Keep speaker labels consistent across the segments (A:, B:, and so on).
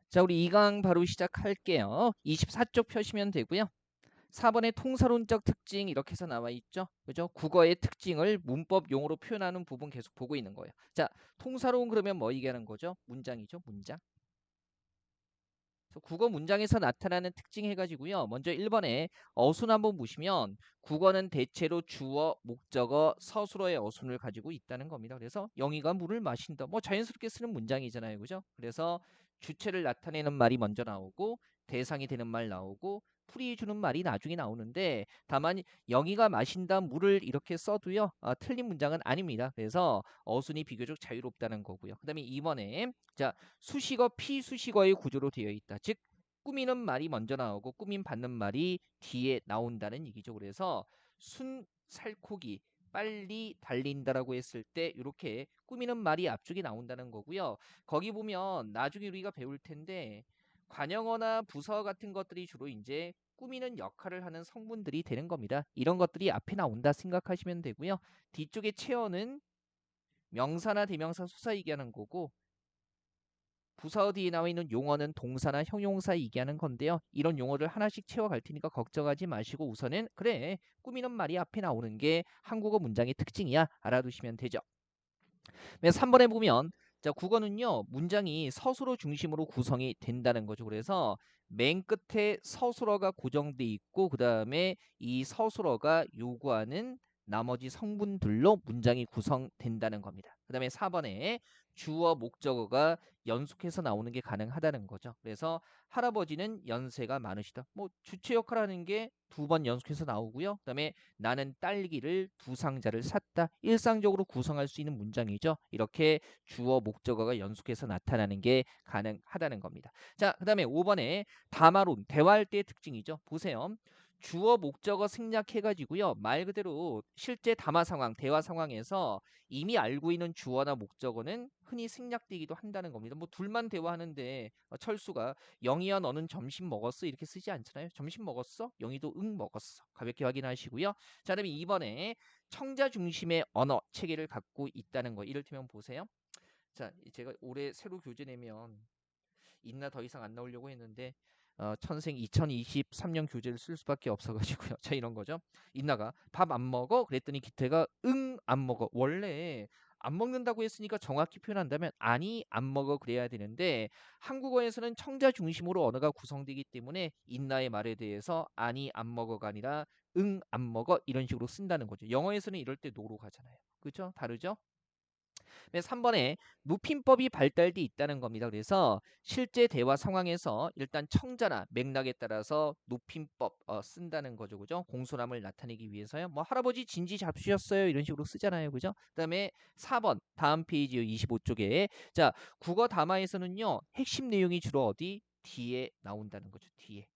A: 자, 우리 2강 바로 시작할게요. 24쪽 펴시면 되고요. 4번에 통사론적 특징 이렇게 해서 나와 있죠. 그죠? 국어의 특징을 문법 용어로 표현하는 부분 계속 보고 있는 거예요. 자, 통사론 그러면 뭐 얘기하는 거죠? 문장이죠, 문장. 그래서 국어 문장에서 나타나는 특징 해가지고요. 먼저 1번에 어순 한번 보시면 국어는 대체로 주어, 목적어, 서술어의 어순을 가지고 있다는 겁니다. 그래서 영희가 물을 마신다. 뭐 자연스럽게 쓰는 문장이잖아요. 그죠? 그래서 주체를 나타내는 말이 먼저 나오고 대상이 되는 말 나오고 풀이 주는 말이 나중에 나오는데 다만 영희가 마신다 물을 이렇게 써도요. 틀린 문장은 아닙니다. 그래서 어순이 비교적 자유롭다는 거고요. 그 다음에 2번에 자 수식어 피수식어의 구조로 되어 있다. 즉 꾸미는 말이 먼저 나오고 꾸민 받는 말이 뒤에 나온다는 얘기죠. 그래서 순 살코기 빨리 달린다라고 했을 때 이렇게 꾸미는 말이 앞쪽에 나온다는 거고요. 거기 보면 나중에 우리가 배울 텐데 관형어나 부서 같은 것들이 주로 이제 꾸미는 역할을 하는 성분들이 되는 겁니다. 이런 것들이 앞에 나온다 생각하시면 되고요. 뒤쪽에 체어는 명사나 대명사 수사 얘기하는 거고 부사 뒤에 나와 있는 용어는 동사나 형용사 얘기하는 건데요. 이런 용어를 하나씩 채워갈 테니까 걱정하지 마시고 우선은 그래 꾸미는 말이 앞에 나오는 게 한국어 문장의 특징이야 알아두시면 되죠. 3번에 보면 자 국어는요 문장이 서술어 중심으로 구성이 된다는 거죠. 그래서 맨 끝에 서술어가 고정돼 있고 그 다음에 이 서술어가 요구하는 나머지 성분들로 문장이 구성된다는 겁니다. 그 다음에 4번에 주어 목적어가 연속해서 나오는 게 가능하다는 거죠. 그래서 할아버지는 연세가 많으시다. 뭐 주체 역할하는 게 두 번 연속해서 나오고요. 그다음에 나는 딸기를 두 상자를 샀다. 일상적으로 구성할 수 있는 문장이죠. 이렇게 주어 목적어가 연속해서 나타나는 게 가능하다는 겁니다. 자, 그다음에 5번에 담화론 대화할 때의 특징이죠. 보세요. 주어 목적어 생략해 가지고요. 말 그대로 실제 담화 상황, 대화 상황에서 이미 알고 있는 주어나 목적어는 흔히 생략되기도 한다는 겁니다. 뭐 둘만 대화하는데 철수가 영희야 너는 점심 먹었어? 이렇게 쓰지 않잖아요. 점심 먹었어? 영희도 응 먹었어. 가볍게 확인하시고요. 자, 그다음에 2번에 청자 중심의 언어 체계를 갖고 있다는 거. 이를테면 보세요. 자, 제가 올해 새로 교재 내면 있나 더 이상 안 나오려고 했는데 천생 2023년 교재를 쓸 수밖에 없어가지고요. 자 이런 거죠. 인나가 밥 안 먹어? 그랬더니 기태가 응 안 먹어. 원래 안 먹는다고 했으니까 정확히 표현한다면 아니 안 먹어 그래야 되는데 한국어에서는 청자 중심으로 언어가 구성되기 때문에 인나의 말에 대해서 아니 안 먹어가 아니라 응 안 먹어 이런 식으로 쓴다는 거죠. 영어에서는 이럴 때 노로 가잖아요. 그렇죠? 다르죠? 3번에 무핀법이 발달돼 있다는 겁니다. 그래서 실제 대화 상황에서 일단 청자나 맥락에 따라서 높임법 쓴다는 거죠. 그죠? 공손함을 나타내기 위해서요. 뭐 할아버지 진지 잡수셨어요. 이런 식으로 쓰잖아요. 그죠? 그다음에 4번 다음 페이지 25쪽에 자, 국어 담화에서는요. 핵심 내용이 주로 어디 뒤에 나온다는 거죠. 뒤에.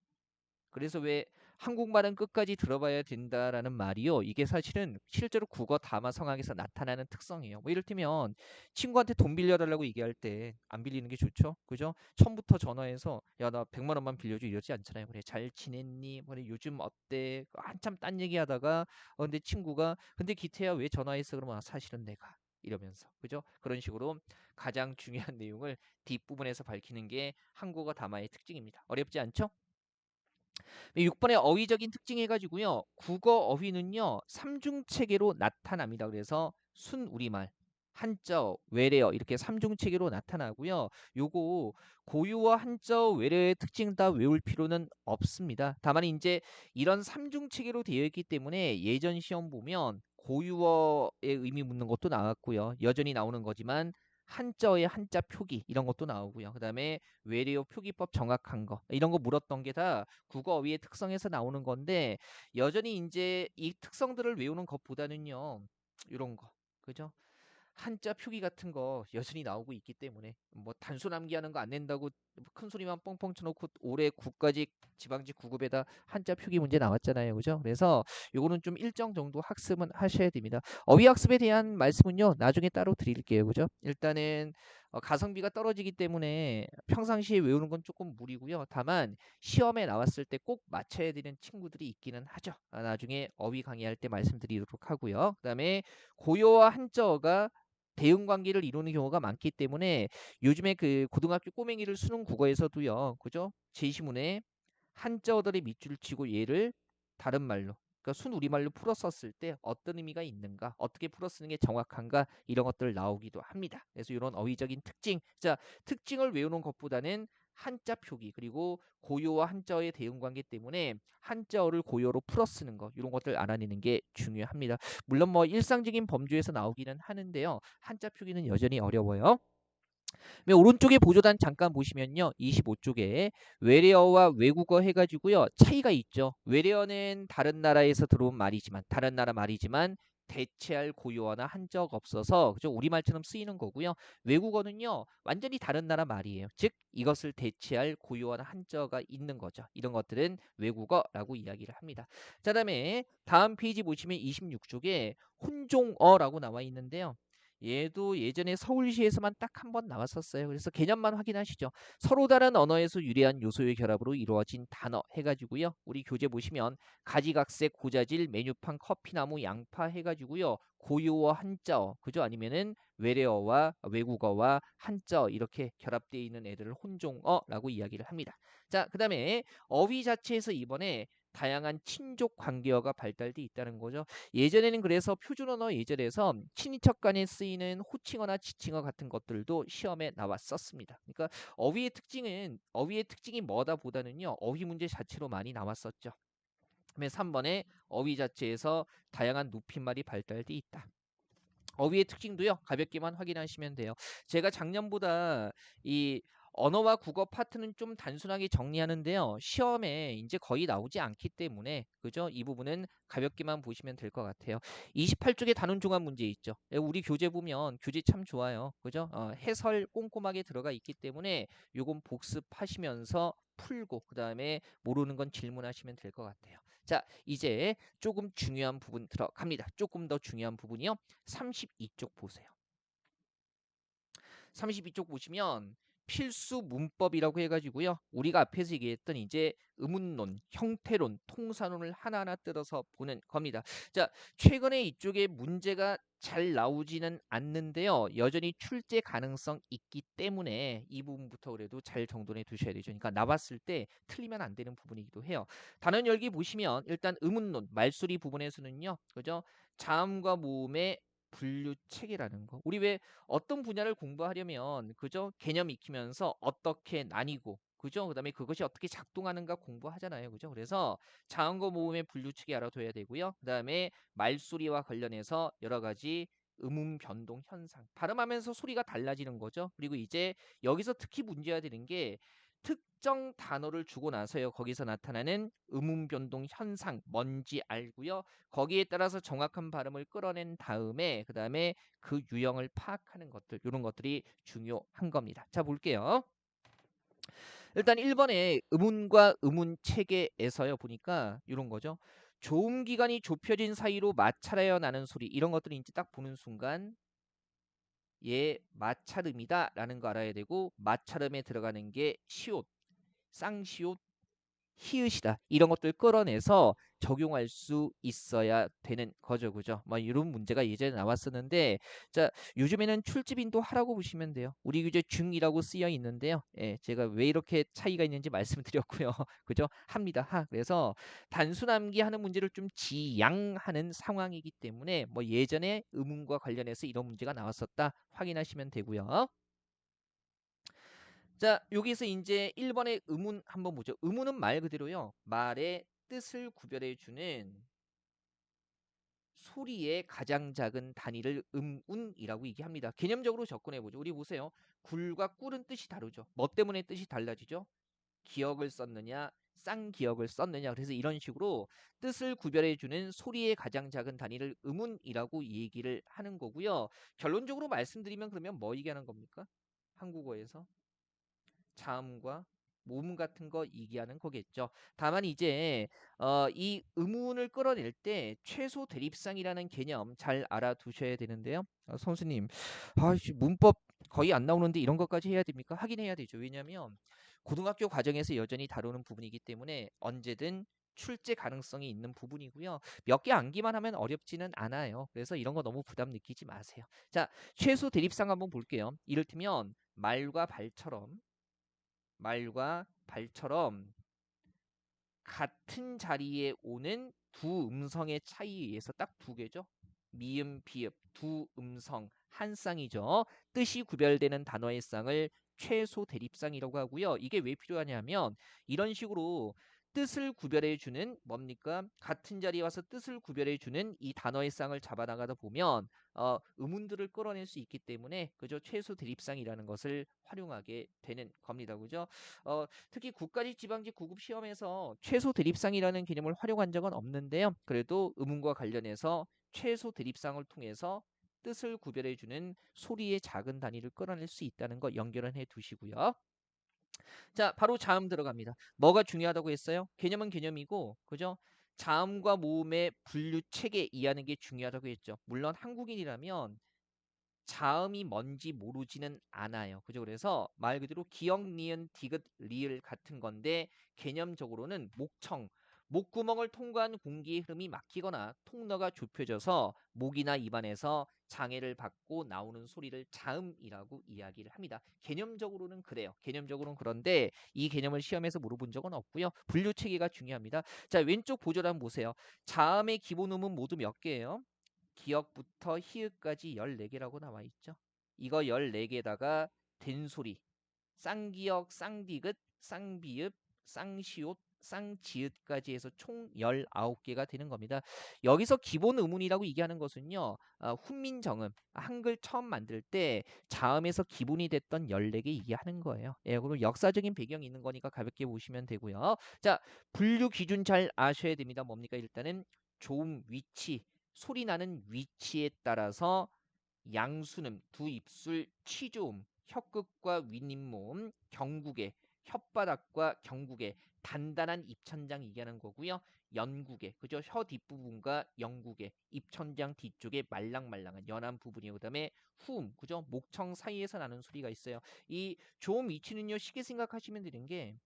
A: 그래서 왜 한국말은 끝까지 들어봐야 된다라는 말이요. 이게 사실은 실제로 국어 담화 상황에서 나타나는 특성이에요. 뭐 이를테면 친구한테 돈 빌려달라고 얘기할 때 안 빌리는 게 좋죠. 그죠? 처음부터 전화해서 야 나 100만 원만 빌려줘 이러지 않잖아요. 그래 잘 지냈니? 그래 요즘 어때? 한참 딴 얘기하다가 근데 친구가 근데 기태야 왜 전화했어? 그러면 사실은 내가 이러면서 그죠? 그런 식으로 가장 중요한 내용을 뒷부분에서 밝히는 게 한국어 담화의 특징입니다. 어렵지 않죠? 6번의 어휘적인 특징 해가지고요. 국어 어휘는요. 삼중체계로 나타납니다. 그래서 순우리말, 한자어, 외래어 이렇게 삼중체계로 나타나고요. 요거 고유어, 한자어, 외래어의 특징 다 외울 필요는 없습니다. 다만 이제 이런 삼중체계로 되어 있기 때문에 예전 시험 보면 고유어의 의미 묻는 것도 나왔고요. 여전히 나오는 거지만 한자어의 한자 표기 이런 것도 나오고요. 그다음에 외래어 표기법 정확한 거 이런 거 물었던 게 다 국어 어휘의 특성에서 나오는 건데 여전히 이제 이 특성들을 외우는 것보다는요. 이런 거. 그죠? 한자 표기 같은 거 여전히 나오고 있기 때문에 뭐 단순 암기하는 거 안 낸다고 큰 소리만 뻥뻥 쳐놓고 올해 국가직 지방직 9급에다 한자 표기 문제 나왔잖아요. 그죠? 그래서 요거는 좀 일정 정도 학습은 하셔야 됩니다. 어휘 학습에 대한 말씀은요. 나중에 따로 드릴게요. 그죠? 일단은 가성비가 떨어지기 때문에 평상시에 외우는 건 조금 무리고요. 다만 시험에 나왔을 때 꼭 맞춰야 되는 친구들이 있기는 하죠. 나중에 어휘 강의할 때 말씀드리도록 하고요. 그다음에 고요와 한자어가 대응 관계를 이루는 경우가 많기 때문에 요즘에 그 고등학교 꼬맹이를 수능 국어에서도요. 그죠? 제시문에 한자어들의 밑줄을 치고 얘를 다른 말로 그러니까 순우리말로 풀었었을 때 어떤 의미가 있는가 어떻게 풀어 쓰는 게 정확한가 이런 것들 나오기도 합니다. 그래서 이런 어휘적인 특징 자 특징을 외우는 것보다는 한자 표기 그리고 고유와 한자어의 대응 관계 때문에 한자어를 고유어로 풀어 쓰는 거 이런 것들 알아내는 게 중요합니다. 물론 뭐 일상적인 범주에서 나오기는 하는데요. 한자 표기는 여전히 어려워요. 오른쪽에 보조단 잠깐 보시면요. 25쪽에 외래어와 외국어 해가지고요. 차이가 있죠. 외래어는 다른 나라에서 들어온 말이지만 다른 나라 말이지만 대체할 고유어나 한자어가 없어서 그죠? 우리말처럼 쓰이는 거고요. 외국어는요. 완전히 다른 나라 말이에요. 즉 이것을 대체할 고유어나 한자어가 있는 거죠. 이런 것들은 외국어라고 이야기를 합니다. 자, 그다음에 다음 페이지 보시면 26쪽에 혼종어라고 나와 있는데요. 얘도 예전에 서울시에서만 딱 한 번 나왔었어요. 그래서 개념만 확인하시죠. 서로 다른 언어에서 유래한 요소의 결합으로 이루어진 단어 해가지고요. 우리 교재 보시면 가지각색, 고자질, 메뉴판, 커피나무, 양파 해가지고요. 고유어, 한자어, 그죠? 아니면은 외래어와 외국어와 한자어 이렇게 결합되어 있는 애들을 혼종어라고 이야기를 합니다. 자, 그 다음에 어휘 자체에서 이번에 다양한 친족 관계어가 발달돼 있다는 거죠. 예전에는 그래서 표준 언어 예절에서 친인척 간에 쓰이는 호칭어나 지칭어 같은 것들도 시험에 나왔었습니다. 그러니까 어휘의 특징이 뭐다 보다는요. 어휘 문제 자체로 많이 나왔었죠. 그다음에 3번에 어휘 자체에서 다양한 높임말이 발달돼 있다. 어휘의 특징도요. 가볍게만 확인하시면 돼요. 제가 작년보다 이 언어와 국어 파트는 좀 단순하게 정리하는데요. 시험에 이제 거의 나오지 않기 때문에 그죠? 이 부분은 가볍게만 보시면 될 것 같아요. 28쪽에 단원 종합 문제 있죠. 우리 교재 보면 교재 참 좋아요. 그죠? 해설 꼼꼼하게 들어가 있기 때문에 요건 복습하시면서 풀고 그다음에 모르는 건 질문하시면 될 것 같아요. 자, 이제 조금 중요한 부분 들어갑니다. 조금 더 중요한 부분이요. 32쪽 보세요. 32쪽 보시면 필수 문법이라고 해가지고요. 우리가 앞에서 얘기했던 이제 의문론, 형태론, 통사론을 하나하나 뜯어서 보는 겁니다. 자, 최근에 이쪽에 문제가 잘 나오지는 않는데요. 여전히 출제 가능성 있기 때문에 이 부분부터 그래도 잘 정돈해 두셔야 되죠. 그러니까 나왔을 때 틀리면 안 되는 부분이기도 해요. 단원 열기 보시면 일단 의문론, 말소리 부분에서는요. 그죠? 자음과 모음의 분류 체계라는 거. 우리 왜 어떤 분야를 공부하려면 그죠? 개념 익히면서 어떻게 나뉘고 그죠? 그다음에 그것이 어떻게 작동하는가 공부하잖아요. 그죠? 그래서 자음과 모음의 분류치기 알아둬야 되고요. 그다음에 말소리와 관련해서 여러 가지 음음 변동 현상. 발음하면서 소리가 달라지는 거죠. 그리고 이제 여기서 특히 문제가 되는 게 특정 단어를 주고 나서요. 거기서 나타나는 음음 변동 현상 뭔지 알고요. 거기에 따라서 정확한 발음을 끌어낸 다음에 그다음에 그 유형을 파악하는 것들 이런 것들이 중요한 겁니다. 자, 볼게요. 일단 1번에 의문과 의문 체계에서요 보니까 이런 거죠. 조음 기간이 좁혀진 사이로 마찰하여 나는 소리 이런 것들이 이제 딱 보는 순간 얘 마찰음이다라는 거 알아야 되고 마찰음에 들어가는 게 시옷, 쌍시옷, 히읗이다. 이런 것들 끌어내서 적용할 수 있어야 되는 거죠. 그죠? 뭐 이런 문제가 예전에 나왔었는데 자, 요즘에는 출제빈도 하라고 보시면 돼요. 우리 교재 중이라고 쓰여 있는데요. 예, 제가 왜 이렇게 차이가 있는지 말씀드렸고요. 그죠? 합니다. 그래서 단순 암기하는 문제를 좀 지양하는 상황이기 때문에 뭐 예전에 의문과 관련해서 이런 문제가 나왔었다 확인하시면 되고요. 자, 여기서 이제 1번의 의문 한번 보죠. 의문은 말 그대로요. 말의 뜻을 구별해 주는 소리의 가장 작은 단위를 음운이라고 얘기합니다. 개념적으로 접근해 보죠. 우리 보세요. 굴과 꿀은 뜻이 다르죠. 뭐 때문에 뜻이 달라지죠? 기억을 썼느냐, 쌍기억을 썼느냐. 그래서 이런 식으로 뜻을 구별해 주는 소리의 가장 작은 단위를 음운이라고 얘기를 하는 거고요. 결론적으로 말씀드리면 그러면 뭐 얘기하는 겁니까? 한국어에서 자음과 모음 같은 거 얘기하는 거겠죠. 다만 이제 이 의문을 끌어낼 때 최소 대립상이라는 개념 잘 알아두셔야 되는데요. 선생님, 문법 거의 안 나오는데 이런 것까지 해야 됩니까? 하긴 해야 되죠. 왜냐하면 고등학교 과정에서 여전히 다루는 부분이기 때문에 언제든 출제 가능성이 있는 부분이고요. 몇 개 암기만 하면 어렵지는 않아요. 그래서 이런 거 너무 부담 느끼지 마세요. 자, 최소 대립상 한번 볼게요. 이를테면 말과 발처럼 같은 자리에 오는 두 음성의 차이에 의해서 딱 두 개죠. 미음, 비읍 두 음성 한 쌍이죠. 뜻이 구별되는 단어의 쌍을 최소 대립쌍이라고 하고요. 이게 왜 필요하냐면 이런 식으로 뜻을 구별해 주는 뭡니까? 같은 자리에 와서 뜻을 구별해 주는 이 단어의 쌍을 잡아 나가다 보면 의문들을 끌어낼 수 있기 때문에 그죠? 최소 대립쌍이라는 것을 활용하게 되는 겁니다. 그죠? 특히 국가직 지방직 구급 시험에서 최소 대립상이라는 개념을 활용한 적은 없는데요. 그래도 의문과 관련해서 최소 대립상을 통해서 뜻을 구별해주는 소리의 작은 단위를 끌어낼 수 있다는 거 연결해 두시고요. 자, 바로 자음 들어갑니다. 뭐가 중요하다고 했어요? 개념은 개념이고, 그죠? 자음과 모음의 분류 체계 이해하는 게 중요하다고 했죠. 물론 한국인이라면 자음이 뭔지 모르지는 않아요. 그죠? 그래서 말 그대로 기역, 니은, 디귿, 리을 같은 건데 개념적으로는 목구멍을 통과한 공기의 흐름이 막히거나 통로가 좁혀져서 목이나 입안에서 장애를 받고 나오는 소리를 자음이라고 이야기를 합니다. 개념적으로는 그래요. 개념적으로는 그런데 이 개념을 시험에서 물어본 적은 없고요. 분류 체계가 중요합니다. 자, 왼쪽 보조를 한번 보세요. 자음의 기본 음은 모두 몇 개예요? 기역부터 히읗까지 14개라고 나와 있죠. 이거 14개에다가 된소리, 쌍기역, 쌍디귿, 쌍비읍, 쌍시옷, 쌍지읒까지 해서 총 19개가 되는 겁니다. 여기서 기본 의문이라고 얘기하는 것은요. 훈민정음, 한글 처음 만들 때 자음에서 기본이 됐던 14개 얘기하는 거예요. 예, 그리고 역사적인 배경이 있는 거니까 가볍게 보시면 되고요. 자, 분류 기준 잘 아셔야 됩니다. 뭡니까? 일단은 조음, 위치, 소리 나는 위치에 따라서 양수음, 두 입술, 치조음, 혀끝과 윗잇몸, 경국에, 혓바닥과 경국에 단단한 입천장 얘기하는 거고요. 연국에, 그죠? 혀 뒷부분과 영국에, 입천장 뒤쪽에 말랑말랑한 연한 부분이요. 그다음에 후음, 그죠? 목청 사이에서 나는 소리가 있어요. 이 조음 위치는요. 쉽게 생각하시면 되는 게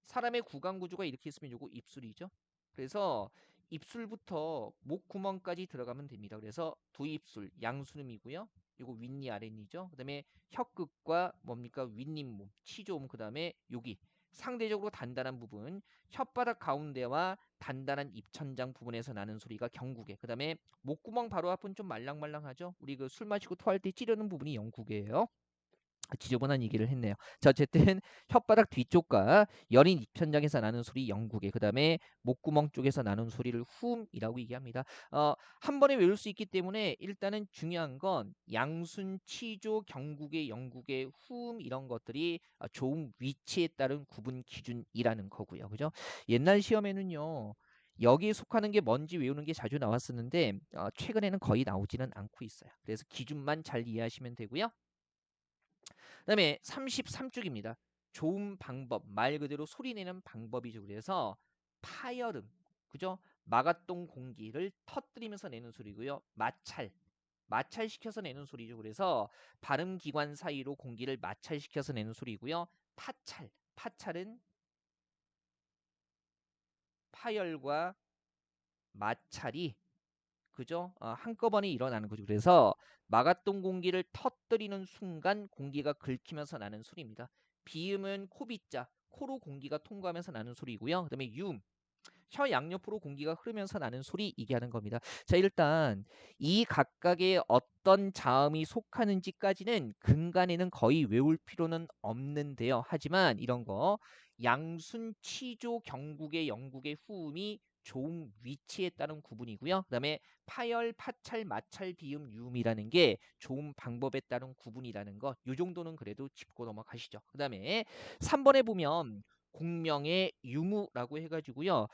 A: 사람의 구강 구조가 이렇게 있으면 요거 입술이죠. 그래서 입술부터 목구멍까지 들어가면 됩니다. 그래서 두 입술 양수음이고요. 요거 윗니 아랫니죠. 그다음에 혀끝과 뭡니까 윗잇몸, 치조음 그다음에 여기 상대적으로 단단한 부분 혓바닥 가운데와 단단한 입천장 부분에서 나는 소리가 경국에 그다음에 목구멍 바로 앞은 좀 말랑말랑하죠. 우리 그 술 마시고 토할 때 찌르는 부분이 영국이에요. 지저분한 얘기를 했네요. 자, 어쨌든 혓바닥 뒤쪽과 여린 입천장에서 나는 소리 영국에 그다음에 목구멍 쪽에서 나는 소리를 후음이라고 얘기합니다. 한 번에 외울 수 있기 때문에 일단은 중요한 건 양순, 치조, 경국의 영국의 후음 이런 것들이 좋은 위치에 따른 구분 기준이라는 거고요. 그죠? 옛날 시험에는요. 여기에 속하는 게 뭔지 외우는 게 자주 나왔었는데 최근에는 거의 나오지는 않고 있어요. 그래서 기준만 잘 이해하시면 되고요. 그다음에 33쪽입니다. 좋은 방법, 말 그대로 소리 내는 방법이죠. 그래서 파열음, 그죠? 마가똥 공기를 터뜨리면서 내는 소리고요. 마찰시켜서 내는 소리죠. 그래서 발음 기관 사이로 공기를 마찰시켜서 내는 소리고요. 파찰은 파열과 마찰이 그죠? 한꺼번에 일어나는 거죠. 그래서 마가똥 공기를 터뜨리는 순간 공기가 긁히면서 나는 소리입니다. 비음은 코비자, 코로 공기가 통과하면서 나는 소리고요. 그다음에 혀 양옆으로 공기가 흐르면서 나는 소리 이게 하는 겁니다. 자, 일단 이 각각의 어떤 자음이 속하는지까지는 근간에는 거의 외울 필요는 없는데요. 하지만 이런 거 양순, 치조, 경국의 영국의 후음이 좋은 위치에 따른 구분이고요. 그다음에 파열, 파찰, 마찰, 비음, 유음이라는 게 좋은 방법에 따른 구분이라는 거. 요 정도는 그래도 짚고 넘어가시죠. 그다음에 3번에 보면 공명의 유무라고 해가지고요.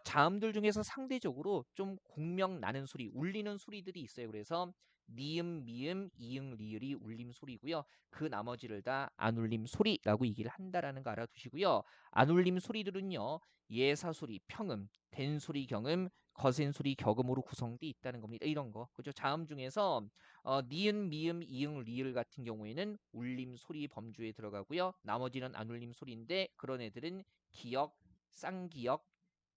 A: 자음들 중에서 상대적으로 좀 공명 나는 소리, 울리는 소리들이 있어요. 그래서 니음, 미음, 이응, 리을이 울림 소리고요. 그 나머지를 다 안 울림 소리라고 얘기를 한다라는 거 알아두시고요. 안 울림 소리들은요. 예사 소리, 평음, 된 소리, 경음, 거센 소리, 격음으로 구성돼 있다는 겁니다. 이런 거. 그죠? 자음 중에서 니은, 미음, 이응, 리을 같은 경우에는 울림 소리 범주에 들어가고요. 나머지는 안 울림 소리인데 그런 애들은 기역, 쌍기역,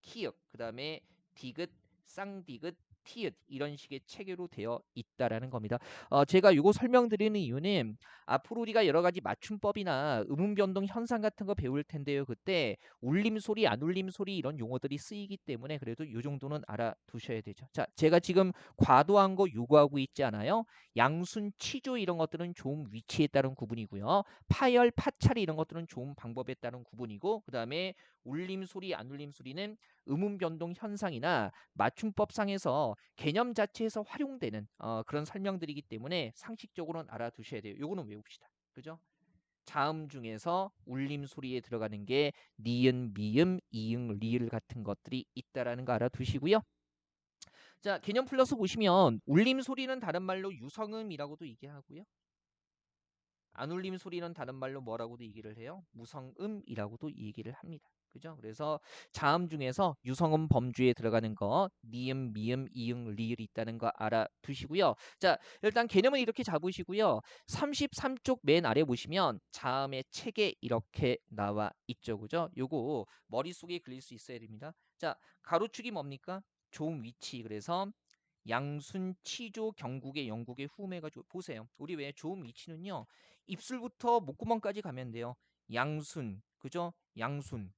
A: 키읔, 그 다음에 디귿, 쌍디귿, 티읕 이런 식의 체계로 되어 있다라는 겁니다. 제가 이거 설명드리는 이유는 앞으로 우리가 여러 가지 맞춤법이나 음운 변동 현상 같은 거 배울 텐데요. 그때 울림 소리, 안 울림 소리 이런 용어들이 쓰이기 때문에 그래도 이 정도는 알아두셔야 되죠. 자, 제가 지금 과도한 거 요구하고 있지 않아요. 양순, 치조 이런 것들은 좋은 위치에 따른 구분이고요. 파열, 파찰이 이런 것들은 좋은 방법에 따른 구분이고, 그 다음에 울림 소리, 안 울림 소리는 음운 변동 현상이나 맞춤법상에서 개념 자체에서 활용되는 그런 설명들이기 때문에 상식적으로는 알아두셔야 돼요. 요거는 외웁시다. 그죠? 자음 중에서 울림 소리에 들어가는 게 니은, 미음, 이응, 리을 같은 것들이 있다라는 거 알아두시고요. 자, 개념 플러스 보시면 울림 소리는 다른 말로 유성음이라고도 얘기하고요. 안 울림 소리는 다른 말로 뭐라고도 얘기를 해요? 무성음이라고도 얘기를 합니다. 그죠? 그래서 자음 중에서 유성음 범주에 들어가는 거 니음, 미음, 이응, 리을이 있다는 거 알아두시고요. 자, 일단 개념은 이렇게 잡으시고요. 33쪽 맨 아래 보시면 자음의 체계 이렇게 나와 있죠. 그죠? 요거 머릿속에 그릴 수 있어야 됩니다. 자, 가로축이 뭡니까? 좋은 위치. 그래서 양순, 치조, 경국의 영국의 후음해가지고 보세요. 우리 왜 좋은 위치는요. 입술부터 목구멍까지 가면 돼요. 양순, 그죠? 양순,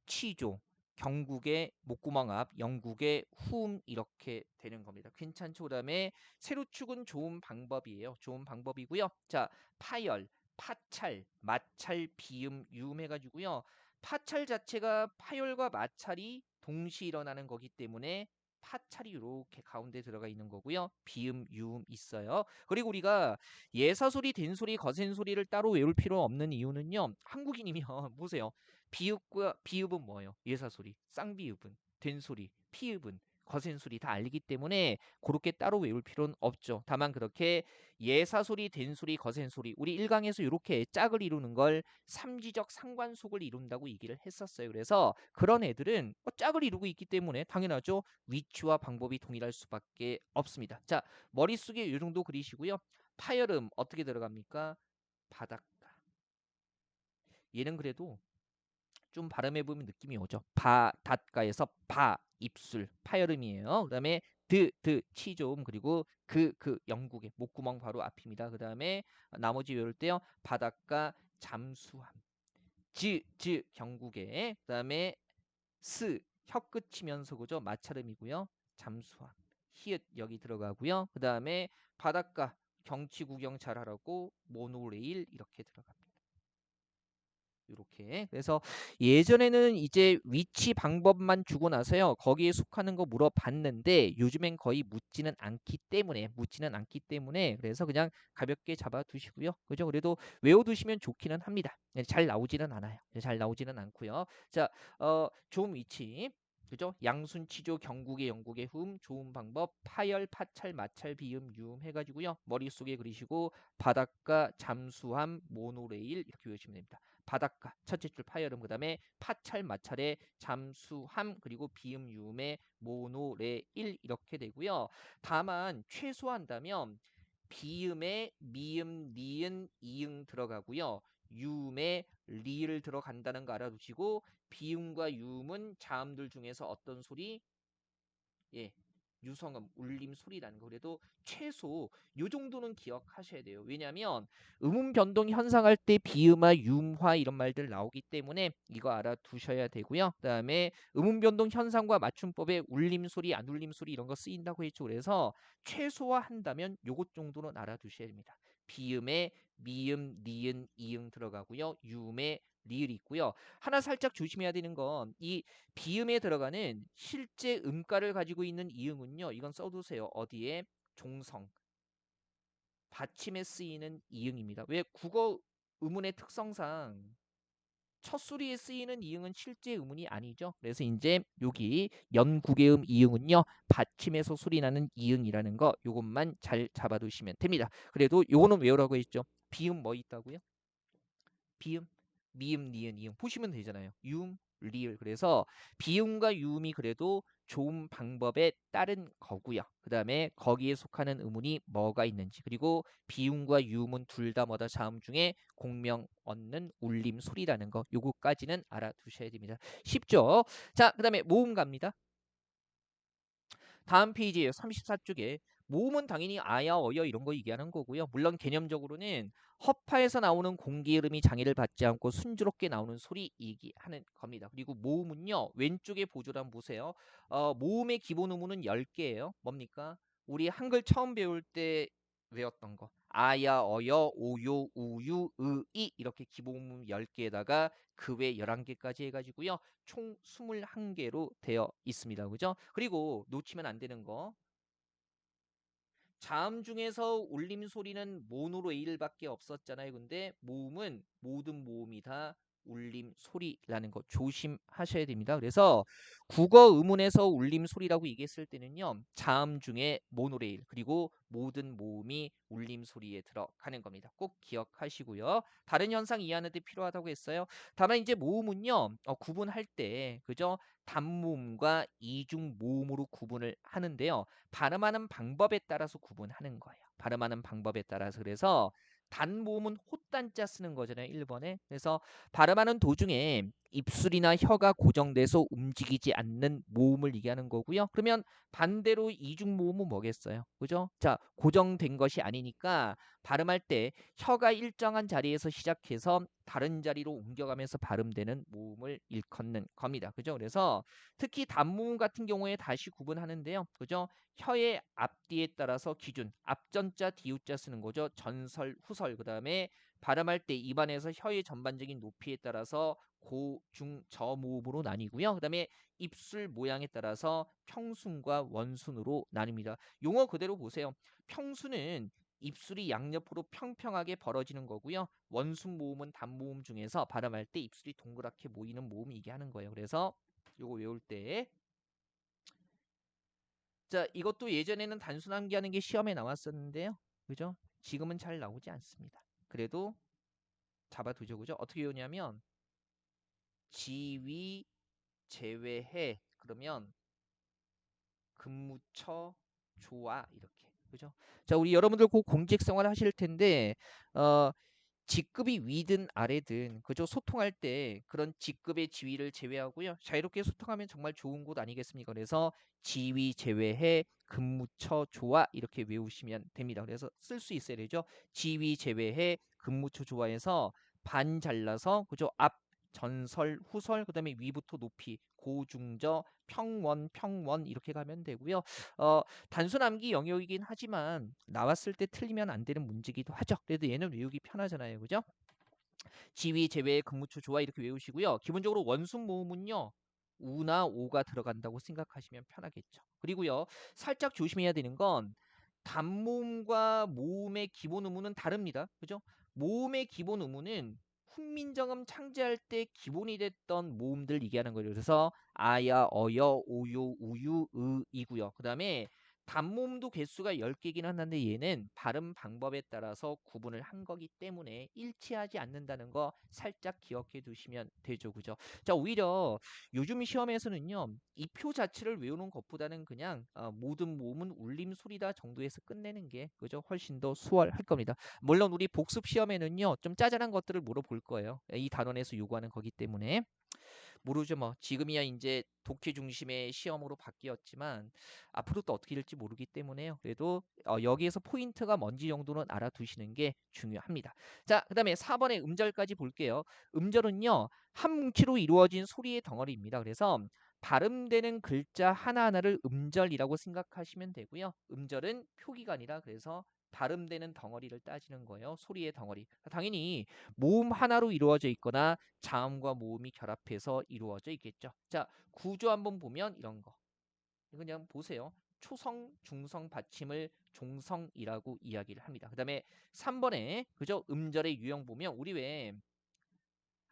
A: 치조, 경국의 목구멍 앞, 영국의 후음 이렇게 되는 겁니다. 괜찮죠? 그다음에 세로축은 좋은 방법이에요. 좋은 방법이고요. 자, 파열, 파찰, 마찰, 비음, 유음 해가지고요. 파찰 자체가 파열과 마찰이 동시에 일어나는 거기 때문에 파찰이 이렇게 가운데 들어가 있는 거고요. 비음, 유음 있어요. 그리고 우리가 예사소리, 된소리, 거센소리를 따로 외울 필요 없는 이유는요. 한국인이면 보세요. 비읍과 비읍은 뭐예요? 예사소리, 쌍비읍은, 된소리, 피읍은, 거센소리 다 알기 때문에 그렇게 따로 외울 필요는 없죠. 다만 그렇게 예사소리, 된소리, 거센소리 우리 일강에서 이렇게 짝을 이루는 걸 삼지적 상관속을 이룬다고 얘기를 했었어요. 그래서 그런 애들은 짝을 이루고 있기 때문에 당연하죠. 위치와 방법이 동일할 수밖에 없습니다. 자, 머릿속에 이 정도 그리시고요. 파열음 어떻게 들어갑니까? 바닷가. 얘는 그래도 좀 발음해보면 느낌이 오죠. 바닷가에서 바 입술 파열음이에요. 그다음에 치조음 그리고 영국의 목구멍 바로 앞입니다. 그다음에 나머지 외울 때요. 바닷가 잠수함 경국의 그다음에 혀끝 치면서 그죠 마찰음이고요. 잠수함 히읗 여기 들어가고요. 그다음에 바닷가 경치 구경 잘하라고 모노레일 이렇게 들어갑니다. 이렇게 그래서 예전에는 이제 위치 방법만 주고 나서요 거기에 속하는 거 물어봤는데 요즘엔 거의 묻지는 않기 때문에 그래서 그냥 가볍게 잡아두시고요 그죠 그래도 외워두시면 좋기는 합니다. 잘 나오지는 않아요. 잘 나오지는 않고요. 자, 좋은 위치 그죠? 양순치조 경국의 영국의 흠 좋은 방법 파열 파찰 마찰 비음 유음 해가지고요 머릿속에 그리시고 바닷가 잠수함 모노레일 이렇게 외우시면 됩니다. 바닷가 첫째 줄 파열음 그다음에 파찰 마찰의 잠수함 그리고 비음 유음의 모노레일 이렇게 되고요. 다만 최소한다면 비음에 미음 니은 이응 들어가고요. 유음에 리를 들어간다는 거 알아두시고 비음과 유음은 자음들 중에서 어떤 소리? 예. 유성음, 울림 소리라는 거. 그래도 최소 요 정도는 기억하셔야 돼요. 왜냐하면 음운 변동 현상할 때 비음화, 유음화 이런 말들 나오기 때문에 이거 알아두셔야 되고요. 그다음에 음운 변동 현상과 맞춤법에 울림 소리, 안 울림 소리 이런 거 쓰인다고 했죠. 그래서 최소화한다면 요것 정도는 알아두셔야 됩니다. 비음에 미음, 니은, 이응 들어가고요. 유음에 리을 있고요. 하나 살짝 조심해야 되는 건 이 비음에 들어가는 실제 음가를 가지고 있는 이응은요. 이건 써두세요. 어디에? 종성. 받침에 쓰이는 이응입니다. 왜 국어 의문의 특성상 첫 소리에 쓰이는 이응은 실제 의문이 아니죠. 그래서 이제 여기 연국의음 이응은요. 받침에서 소리 나는 이응이라는 거 요것만 잘 잡아두시면 됩니다. 그래도 요거는 외우라고 했죠. 비음 뭐 있다고요? 비음 미음, 니은, 이응 보시면 되잖아요. 유음, 리을. 그래서 비음과 유음이 그래도 좋은 방법에 따른 거고요. 그 다음에 거기에 속하는 음운이 뭐가 있는지, 그리고 비음과 유음은 둘 다 뭐다 자음 중에 공명 얻는 울림 소리라는 거, 요거까지는 알아두셔야 됩니다. 쉽죠? 자, 그 다음에 모음 갑니다. 다음 페이지에 34쪽에 모음은 당연히 아야, 어여 이런 거 얘기하는 거고요. 물론 개념적으로는 허파에서 나오는 공기 흐름이 장애를 받지 않고 순조롭게 나오는 소리 얘기하는 겁니다. 그리고 모음은요. 왼쪽에 보조를 한번 보세요. 모음의 기본 음운은 10개예요. 뭡니까? 우리 한글 처음 배울 때 외웠던 거. 아야, 어여, 오요, 우유, 으이 이렇게 기본 음운 10개에다가 그 외 11개까지 해가지고요. 총 21개로 되어 있습니다. 그죠? 그리고 놓치면 안 되는 거. 자음 중에서 울림 소리는 모노레일밖에 없었잖아요. 근데 모음은 모든 모음이 다 울림 소리라는 거 조심하셔야 됩니다. 그래서 국어 의문에서 울림 소리라고 얘기했을 때는요. 자음 중에 모노레일 그리고 모든 모음이 울림 소리에 들어가는 겁니다. 꼭 기억하시고요. 다른 현상 이해하는 데 필요하다고 했어요. 다만 이제 모음은요. 구분할 때 그죠? 단모음과 이중 모음으로 구분을 하는데요. 발음하는 방법에 따라서 구분하는 거예요. 발음하는 방법에 따라서. 그래서 단모음은 호단자 쓰는 거잖아요. 1번에. 그래서 발음하는 도중에 입술이나 혀가 고정돼서 움직이지 않는 모음을 얘기하는 거고요. 그러면 반대로 이중 모음은 뭐겠어요? 그죠? 자, 고정된 것이 아니니까 발음할 때 혀가 일정한 자리에서 시작해서 다른 자리로 옮겨가면서 발음되는 모음을 일컫는 겁니다. 그죠? 그래서 특히 단모음 같은 경우에 다시 구분하는데요. 그죠? 혀의 앞뒤에 따라서 기준, 앞전자, 뒤우자 쓰는 거죠. 전설, 후설. 그다음에 발음할 때 입안에서 혀의 전반적인 높이에 따라서 고, 중, 저모음으로 나뉘고요. 그다음에 입술 모양에 따라서 평순과 원순으로 나뉩니다. 용어 그대로 보세요. 평순은 입술이 양옆으로 평평하게 벌어지는 거고요. 원순 모음은 단모음 중에서 발음할 때 입술이 동그랗게 모이는 모음 얘기하는 거예요. 그래서 요거 외울 때 자, 이것도 예전에는 단순 암기하는 게 시험에 나왔었는데요. 그죠? 지금은 잘 나오지 않습니다. 그래도 잡아두죠. 그죠? 어떻게 외우냐면 지위 제외해 그러면 근무처 조아 이렇게. 그죠? 자, 우리 여러분들 곧 공직 생활 하실 텐데 어 직급이 위든 아래든 그죠? 소통할 때 그런 직급의 지위를 제외하고요. 자유롭게 소통하면 정말 좋은 곳 아니겠습니까? 그래서 지위 제외해 근무처 조화 이렇게 외우시면 됩니다. 그래서 쓸 수 있어야 되죠. 지위 제외해 근무처 조화에서 반 잘라서 그죠? 앞 전설, 후설, 그다음에 위부터 높이, 고중저, 평원, 평원 이렇게 가면 되고요. 어, 단순 암기 영역이긴 하지만 나왔을 때 틀리면 안 되는 문제기도 하죠. 그래도 얘는 외우기 편하잖아요. 그죠? 지위, 제외, 근무처, 조화 이렇게 외우시고요. 기본적으로 원순 모음은요. 우나 오가 들어간다고 생각하시면 편하겠죠. 그리고요. 살짝 조심해야 되는 건 단모음과 모음의 기본 음운은 다릅니다. 그죠? 모음의 기본 음운은 훈민정음 창제할 때 기본이 됐던 모음들 얘기하는 거예요. 그래서 아야, 어여, 오요, 우유, 으이고요. 그다음에 단모음도 개수가 10개긴 한데 얘는 발음 방법에 따라서 구분을 한 거기 때문에 일치하지 않는다는 거 살짝 기억해 두시면 되죠. 그죠? 자, 오히려 요즘 시험에서는요. 이 표 자체를 외우는 것보다는 그냥 모든 모음은 울림 소리다 정도에서 끝내는 게 그죠? 훨씬 더 수월할 겁니다. 물론 우리 복습 시험에는요. 좀 짜잘한 것들을 물어볼 거예요. 이 단원에서 요구하는 거기 때문에. 모르죠 뭐 지금이야 이제 독해 중심의 시험으로 바뀌었지만 앞으로 또 어떻게 될지 모르기 때문에요. 그래도 여기에서 포인트가 뭔지 정도는 알아두시는 게 중요합니다. 자, 그다음에 4번의 음절까지 볼게요. 음절은요 한 뭉치로 이루어진 소리의 덩어리입니다. 그래서 발음되는 글자 하나하나를 음절이라고 생각하시면 되고요. 음절은 표기가 아니라 그래서 발음되는 덩어리를 따지는 거예요. 소리의 덩어리. 당연히 모음 하나로 이루어져 있거나 자음과 모음이 결합해서 이루어져 있겠죠. 자, 구조 한번 보면 이런 거. 그냥 보세요. 초성, 중성 받침을 종성이라고 이야기를 합니다. 그다음에 3번에 그죠? 음절의 유형 보면 우리 왜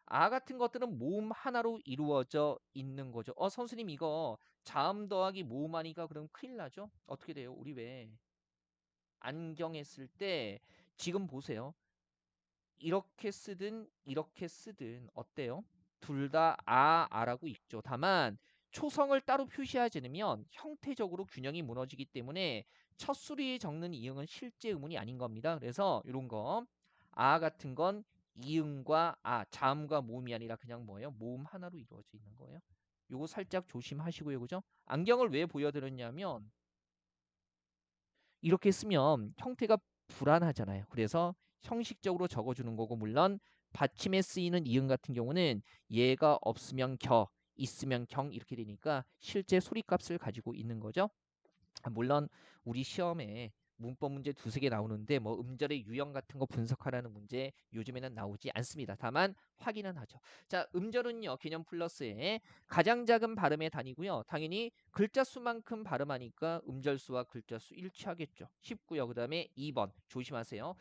A: 아 같은 것들은 모음 하나로 이루어져 있는 거죠. 선생님 이거 자음 더하기 모음 하니까 그럼 큰일 나죠? 어떻게 돼요? 우리 왜 안경 했을 때 지금 보세요. 이렇게 쓰든 어때요? 둘 다 아라고 읽죠. 다만 초성을 따로 표시하지 않으면 형태적으로 균형이 무너지기 때문에 첫 수리에 적는 이응은 실제 의문이 아닌 겁니다. 그래서 이런 거 같은 건 이응과 자음과 모음이 아니라 그냥 뭐예요? 모음 하나로 이루어져 있는 거예요. 요거 살짝 조심하시고요. 그죠? 안경을 왜 보여드렸냐면 이렇게 쓰면 형태가 불안하잖아요. 그래서 형식적으로 적어주는 거고, 물론 받침에 쓰이는 이응 같은 경우는 얘가 없으면 겨, 있으면 경 이렇게 되니까 실제 소리값을 가지고 있는 거죠. 물론 우리 시험에 문법 문제 두세 개 나오는데 뭐 음절의 유형 같은 거 분석하라는 문제 요즘에는 나오지 않습니다. 다만 확인은 하죠. 자, 음절은요, 개념 플러스에 가장 작은 발음의 단위고요. 당연히 글자 수만큼 발음하니까 음절 수와 글자 수 일치하겠죠. 쉽고요. 그다음에 2번 조심하세요.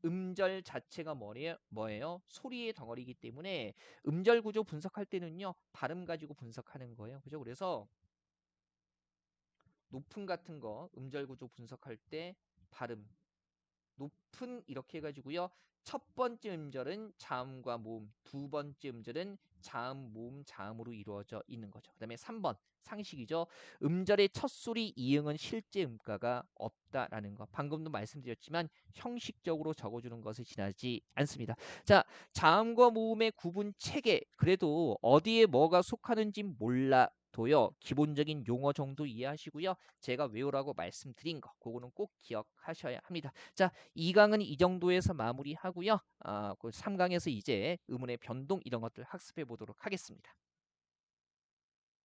A: 음절 자체가 뭐예요? 소리의 덩어리이기 때문에 음절 구조 분석할 때는요, 발음 가지고 분석하는 거예요. 그죠? 그래서 높은 같은 거 음절 구조 분석할 때 발음 높은 이렇게 해가지고요. 첫 번째 음절은 자음과 모음, 두 번째 음절은 자음, 모음, 자음으로 이루어져 있는 거죠. 그 다음에 3번 상식이죠. 음절의 첫 소리 이응은 실제 음가가 없다라는 거. 방금도 말씀드렸지만 형식적으로 적어주는 것을 지나지 않습니다. 자, 자음과 모음의 구분 체계. 그래도 어디에 뭐가 속하는지 몰라도요. 기본적인 용어 정도 이해하시고요. 제가 외우라고 말씀드린 거, 그거는 꼭 기억하셔야 합니다. 자, 2강은 이 정도에서 마무리하고요. 그 3강에서 이제 의문의 변동 이런 것들 학습해 보도록 하겠습니다.